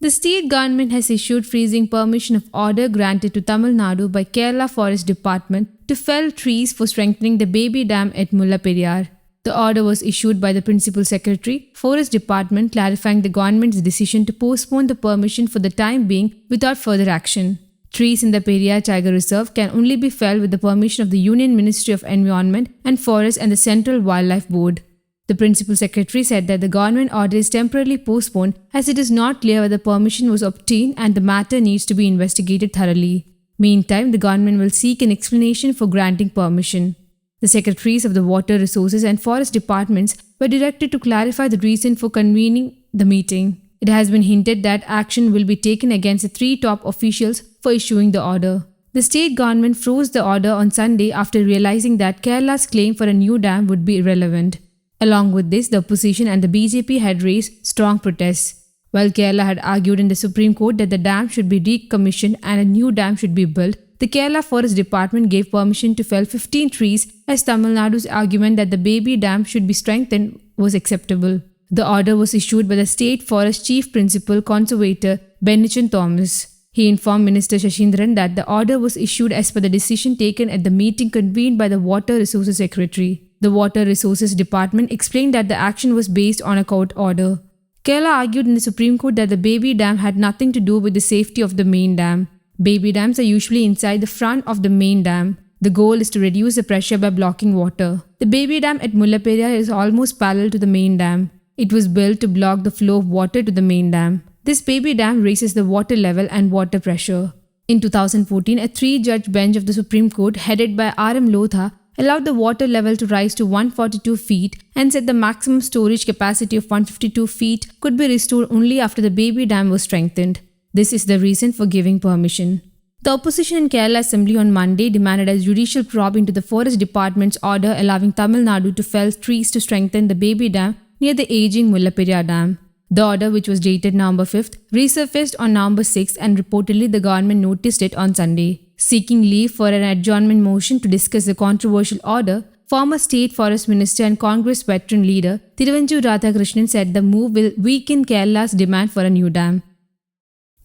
The state government has issued freezing permission of order granted to Tamil Nadu by Kerala Forest Department to fell trees for strengthening the baby dam at Mullaperiyar. The order was issued by the Principal Secretary, Forest Department, clarifying the government's decision to postpone the permission for the time being without further action. Trees in the Periyar Tiger Reserve can only be felled with the permission of the Union Ministry of Environment and Forest and the Central Wildlife Board. The Principal Secretary said that the government order is temporarily postponed as it is not clear whether permission was obtained and the matter needs to be investigated thoroughly. Meantime, the government will seek an explanation for granting permission. The Secretaries of the Water Resources and Forest Departments were directed to clarify the reason for convening the meeting. It has been hinted that action will be taken against the three top officials for issuing the order. The state government froze the order on Sunday after realizing that Kerala's claim for a new dam would be irrelevant. Along with this, the opposition and the BJP had raised strong protests. While Kerala had argued in the Supreme Court that the dam should be decommissioned and a new dam should be built, the Kerala Forest Department gave permission to fell 15 trees as Tamil Nadu's argument that the baby dam should be strengthened was acceptable. The order was issued by the State Forest Chief Principal Conservator Bennichan Thomas. He informed Minister Shashindran that the order was issued as per the decision taken at the meeting convened by the Water Resources Secretary. The Water Resources Department explained that the action was based on a court order. Kerala argued in the Supreme Court that the baby dam had nothing to do with the safety of the main dam. Baby dams are usually inside the front of the main dam. The goal is to reduce the pressure by blocking water. The baby dam at Mullaperiyar is almost parallel to the main dam. It was built to block the flow of water to the main dam. This baby dam raises the water level and water pressure. In 2014, a 3-judge bench of the Supreme Court, headed by R.M. Lodha, allowed the water level to rise to 142 feet and said the maximum storage capacity of 152 feet could be restored only after the baby dam was strengthened. This is the reason for giving permission. The opposition in Kerala Assembly on Monday demanded a judicial probe into the Forest Department's order allowing Tamil Nadu to fell trees to strengthen the baby dam near the aging Mullaperiyar Dam. The order, which was dated November 5th, resurfaced on November 6th and reportedly the government noticed it on Sunday. Seeking leave for an adjournment motion to discuss the controversial order, former State Forest Minister and Congress veteran leader Thiruvanchur Radhakrishnan said the move will weaken Kerala's demand for a new dam.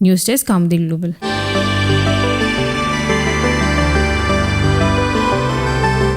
News Desk, Kamudy Global.